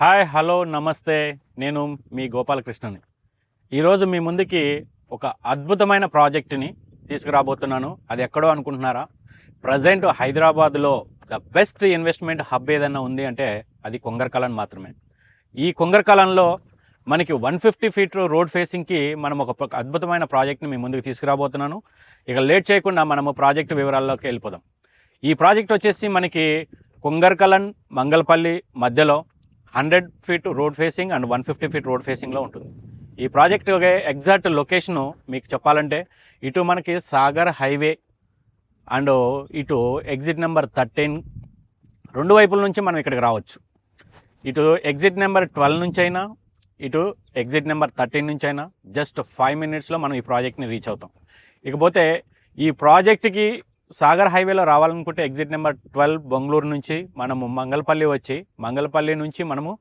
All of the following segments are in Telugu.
హాయ్ హలో నమస్తే. నేను మీ గోపాలకృష్ణని. ఈరోజు మీ ముందుకి ఒక అద్భుతమైన ప్రాజెక్టుని తీసుకురాబోతున్నాను. అది ఎక్కడో అనుకుంటున్నారా? ప్రజెంట్ హైదరాబాద్లో ద బెస్ట్ ఇన్వెస్ట్మెంట్ హబ్ ఏదైనా ఉంది అంటే అది కొంగరకలాన్ మాత్రమే. ఈ కొంగరకలాన్లో మనకి 150 ఫీట్ రోడ్ ఫేసింగ్కి మనం ఒక అద్భుతమైన ప్రాజెక్ట్ని మీ ముందుకు తీసుకురాబోతున్నాను. ఇక లేట్ చేయకుండా మనము ప్రాజెక్టు వివరాల్లోకి వెళ్ళిపోదాం. ఈ ప్రాజెక్ట్ వచ్చేసి మనకి కొంగరకలాన్ మంగళపల్లి మధ్యలో 100 feet road facing and 150 feet road ఫేసింగ్లో ఉంటుంది. ఈ ప్రాజెక్ట్ ఎగ్జాక్ట్ లొకేషను మీకు చెప్పాలంటే ఇటు మనకి సాగర్ హైవే అండ్ ఇటు ఎగ్జిట్ నెంబర్ 13 రెండు వైపుల నుంచి మనం ఇక్కడికి రావచ్చు. ఇటు ఎగ్జిట్ నెంబర్ 12 నుంచి అయినా ఇటు ఎగ్జిట్ నెంబర్ 13 నుంచి అయినా జస్ట్ 5 మినిట్స్లో మనం ఈ ప్రాజెక్ట్ని రీచ్ అవుతాం. ఇకపోతే ఈ ప్రాజెక్ట్కి సాగర్ హైవేలో రావాలనుకుంటే ఎగ్జిట్ నెంబర్ 12 బెంగళూరు నుంచి మనము మంగళపల్లి వచ్చి మంగళపల్లి నుంచి మనము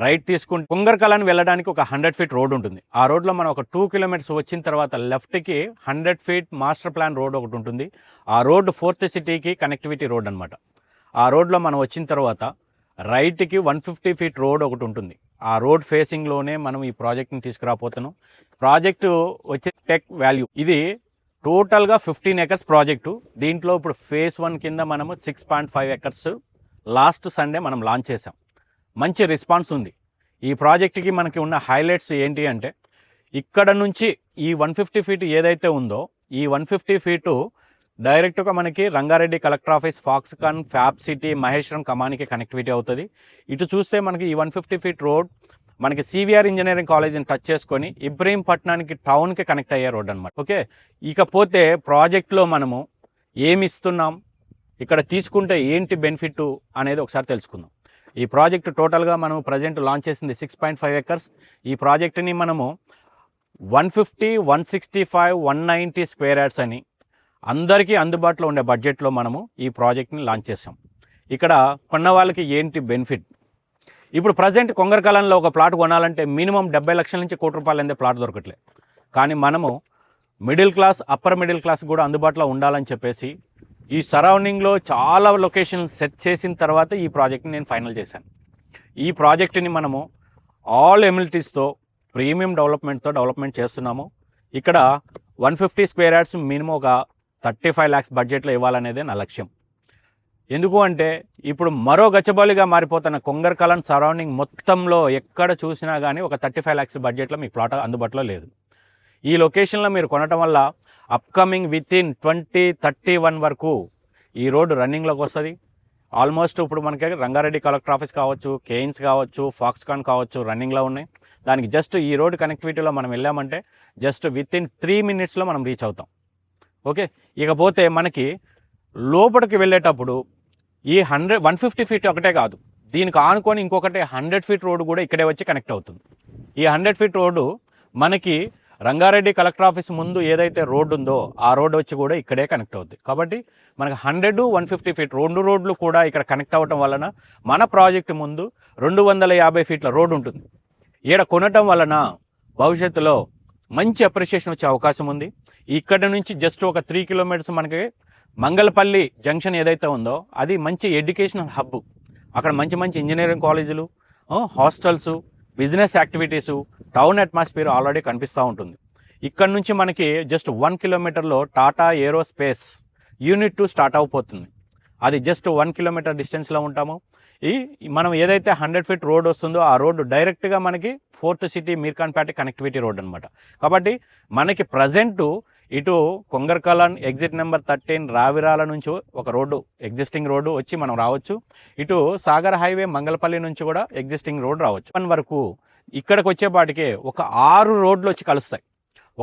రైట్ తీసుకుంటే కొంగరకలాన్ వెళ్ళడానికి ఒక 100 ఫీట్ రోడ్ ఉంటుంది. ఆ రోడ్లో మనం ఒక 2 కిలోమీటర్స్ వచ్చిన తర్వాత లెఫ్ట్కి 100 ఫీట్ మాస్టర్ ప్లాన్ రోడ్ ఒకటి ఉంటుంది. ఆ రోడ్ 4th సిటీకి కనెక్టివిటీ రోడ్ అనమాట. ఆ రోడ్లో మనం వచ్చిన తర్వాత రైట్కి 150 ఫీట్ రోడ్ ఒకటి ఉంటుంది. ఆ రోడ్ ఫేసింగ్లోనే మనం ఈ ప్రాజెక్ట్ని తీసుకురాపోతున్నాం. ప్రాజెక్టు వచ్చే టెక్ వాల్యూ ఇది టోటల్గా 15 ఎకర్స్ ప్రాజెక్టు. దీంట్లో ఇప్పుడు ఫేజ్ 1 కింద మనము 6.5 ఎకర్స్ లాస్ట్ సండే మనం లాంచ్ చేసాం. మంచి రెస్పాన్స్ ఉంది. ఈ ప్రాజెక్ట్కి మనకి ఉన్న హైలైట్స్ ఏంటి అంటే ఇక్కడ నుంచి ఈ 150 ఫీట్ ఏదైతే ఉందో ఈ 150 ఫీటు డైరెక్ట్గా మనకి Rangareddy collector office, Foxconn, fab city, Maheshwaram, కమానికి కనెక్టివిటీ అవుతుంది. ఇటు చూస్తే మనకి ఈ 150 ఫీట్ రోడ్ మనకి సివిఆర్ ఇంజనీరింగ్ కాలేజీని టచ్ చేసుకొని ఇబ్రహీంపట్నానికి టౌన్కి కనెక్ట్ అయ్యే రోడ్ అనమాట. ఓకే, ఇకపోతే ప్రాజెక్ట్లో మనము ఏమి ఇస్తున్నాం, ఇక్కడ తీసుకుంటే ఏంటి బెనిఫిట్ అనేది ఒకసారి తెలుసుకుందాం. ఈ ప్రాజెక్టు టోటల్గా మనం ప్రజెంట్ లాంచ్ చేసింది 6.5 ఎకర్స్. ఈ ప్రాజెక్టుని మనము 150, 165, 190 స్క్వేర్ యార్డ్స్ అని అందరికీ అందుబాటులో ఉండే బడ్జెట్లో మనము ఈ ప్రాజెక్ట్ని లాంచ్ చేసాం. ఇక్కడ కొన్న వాళ్ళకి ఏంటి బెనిఫిట్? ఇప్పుడు ప్రజెంట్ కొంగరకలాన్లో ఒక ప్లాట్ కొనాలంటే మినిమం 70 లక్షల నుంచి ₹1 కోటి అందే ప్లాట్ దొరకట్లేదు. కానీ మనము middle class, upper middle class కూడా అందుబాటులో ఉండాలని చెప్పేసి ఈ సరౌండింగ్లో చాలా లొకేషన్ సెట్ చేసిన తర్వాత ఈ ప్రాజెక్ట్ని నేను ఫైనల్ చేశాను. ఈ ప్రాజెక్టుని మనము ఆల్ ఎమ్యూనిటీస్తో ప్రీమియం డెవలప్మెంట్ చేస్తున్నాము. ఇక్కడ 150 స్క్వేర్ యార్డ్స్ మినిమం ఒక 35 lakhs బడ్జెట్లో ఇవ్వాలనేదే నా లక్ష్యం. ఎందుకు అంటే ఇప్పుడు మరో గచ్చబౌలిగా మారిపోతున్న కొంగరకలాన్ సరౌండింగ్ మొత్తంలో ఎక్కడ చూసినా కానీ ఒక 35 lakhs బడ్జెట్లో మీకు ప్లాట్ అందుబాటులో లేదు. ఈ లొకేషన్లో మీరు కొనటం వల్ల అప్కమింగ్ వితిన్ 2031 వరకు ఈ రోడ్డు రన్నింగ్లోకి వస్తుంది. ఆల్మోస్ట్ ఇప్పుడు మనకి రంగారెడ్డి కలెక్టర్ ఆఫీస్ కావచ్చు, కేయిన్స్ కావచ్చు, ఫాక్స్కాన్ కావచ్చు రన్నింగ్లో ఉన్నాయి. దానికి జస్ట్ ఈ రోడ్డు కనెక్టివిటీలో మనం వెళ్ళామంటే జస్ట్ వితిన్ 3 మినిట్స్లో మనం రీచ్ అవుతాం. ఓకే, ఇకపోతే మనకి లోపలికి వెళ్ళేటప్పుడు ఈ 150 ఫీట్ ఒకటే కాదు, దీనికి ఆనుకొని ఇంకొకటి 100 ఫీట్ రోడ్డు కూడా ఇక్కడే వచ్చి కనెక్ట్ అవుతుంది. ఈ 100 ఫీట్ రోడ్డు మనకి రంగారెడ్డి కలెక్టర్ ఆఫీస్ ముందు ఏదైతే రోడ్డు ఉందో ఆ రోడ్డు వచ్చి కూడా ఇక్కడే కనెక్ట్ అవుతుంది. కాబట్టి మనకి 100, 150 ఫీట్ రెండు రోడ్లు కూడా ఇక్కడ కనెక్ట్ అవ్వటం వలన మన ప్రాజెక్టు ముందు 250 ఫీట్ల రోడ్డు ఉంటుంది. ఈడ కొనటం వలన భవిష్యత్తులో మంచి అప్రిషియేషన్ వచ్చే అవకాశం ఉంది. ఇక్కడ నుంచి జస్ట్ ఒక 3 కిలోమీటర్స్ మనకి మంగళపల్లి జంక్షన్ ఏదైతే ఉందో అది మంచి ఎడ్యుకేషనల్ హబ్. అక్కడ మంచి మంచి ఇంజనీరింగ్ కాలేజీలు, hostels, business activities, town atmosphere already కనిపిస్తూ ఉంటుంది. ఇక్కడ నుంచి మనకి జస్ట్ 1 కిలోమీటర్లో టాటా ఏరోస్పేస్ యూనిట్ 2 స్టార్ట్ అయిపోతుంది. అది జస్ట్ 1 కిలోమీటర్ డిస్టెన్స్లో ఉంటాము. మనం ఏదైతే 100 ఫీట్ రోడ్ వస్తుందో ఆ రోడ్డు డైరెక్ట్గా మనకి 4th city Meerkhanpet connectivity road అనమాట. కాబట్టి మనకి ప్రజెంటు ఇటు కొంగరకలాన్ ఎగ్జిట్ నెంబర్ 13 రావిరాల నుంచి ఒక రోడ్డు ఎగ్జిస్టింగ్ రోడ్డు వచ్చి మనం రావచ్చు. ఇటు సాగర్ హైవే మంగళపల్లి నుంచి కూడా ఎగ్జిస్టింగ్ రోడ్ రావచ్చు. 1 వరకు ఇక్కడికి వచ్చేపాటికే ఒక 6 రోడ్లు వచ్చి కలుస్తాయి.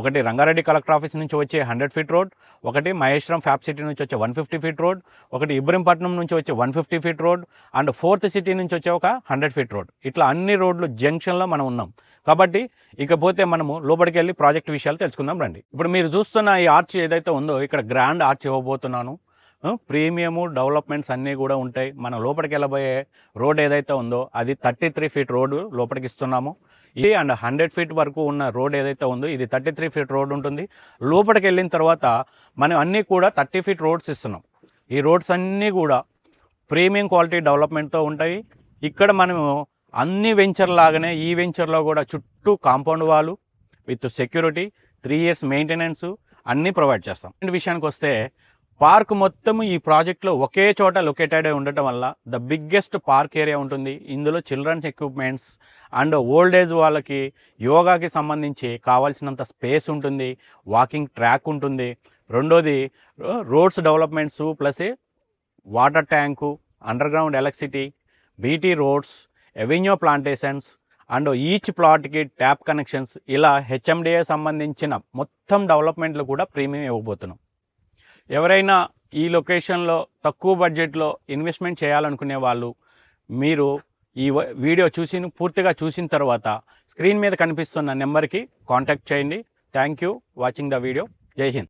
ఒకటి రంగారెడ్డి కలెక్టర్ ఆఫీస్ నుంచి వచ్చే 100 ఫీట్ రోడ్, ఒకటి మహేశ్వరం ఫ్యాబ్ సిటీ నుంచి వచ్చే 150 ఫీట్ రోడ్, ఒకటి ఇబ్రహీంపట్నం నుంచి వచ్చే 150 feet road and 4th city నుంచి వచ్చే ఒక 100 ఫీట్ రోడ్. ఇట్లా అన్ని రోడ్లు జంక్షన్లో మనం ఉన్నాం. కాబట్టి ఇకపోతే మనము లోపలికి వెళ్ళి ప్రాజెక్ట్ విషయాలు తెలుసుకుందాం రండి. ఇప్పుడు మీరు చూస్తున్న ఈ ఆర్చ్ ఏదైతే ఉందో ఇక్కడ గ్రాండ్ ఆర్చ్ ఇవ్వబోతున్నాను. ప్రీమియము డెవలప్మెంట్స్ అన్నీ కూడా ఉంటాయి. మనం లోపలికి వెళ్ళబోయే రోడ్ ఏదైతే ఉందో అది 33 ఫీట్ రోడ్డు లోపలికి ఇస్తున్నాము. ఇది అండ్ 100 ఫీట్ వరకు ఉన్న రోడ్ ఏదైతే ఉందో ఇది 33 ఫీట్ రోడ్ ఉంటుంది. లోపలికి వెళ్ళిన తర్వాత మనం అన్నీ కూడా 30 ఫీట్ రోడ్స్ ఇస్తున్నాం. ఈ రోడ్స్ అన్నీ కూడా ప్రీమియం క్వాలిటీ డెవలప్మెంట్తో ఉంటాయి. ఇక్కడ మనము అన్ని వెంచర్ లాగానే ఈ వెంచర్లో కూడా చుట్టూ కాంపౌండ్ వాలు విత్ సెక్యూరిటీ, 3 years మెయింటెనెన్స్ అన్నీ ప్రొవైడ్ చేస్తాం. విషయానికి వస్తే పార్క్ మొత్తం ఈ ప్రాజెక్ట్లో ఒకే చోట లొకేటెడ్ అయి ఉండటం వల్ల ద బిగ్గెస్ట్ పార్క్ ఏరియా ఉంటుంది. ఇందులో children's equipments and old age వాళ్ళకి యోగాకి సంబంధించి కావాల్సినంత స్పేస్ ఉంటుంది, వాకింగ్ ట్రాక్ ఉంటుంది. రెండోది roads developments plus water tank, underground electricity, BT roads, avenue plantations and each ప్లాట్కి ట్యాప్ కనెక్షన్స్, ఇలా హెచ్ఎండిఏ సంబంధించిన మొత్తం డెవలప్మెంట్లు కూడా ప్రీమియం ఇవ్వబోతున్నాం. ఎవరైనా ఈ లొకేషన్లో తక్కువ బడ్జెట్లో ఇన్వెస్ట్మెంట్ చేయాలనుకునే వాళ్ళు మీరు ఈ వీడియో పూర్తిగా చూసిన తర్వాత స్క్రీన్ మీద కనిపిస్తున్న నెంబర్కి కాంటాక్ట్ చేయండి. Thank you watching the video. జై హింద్.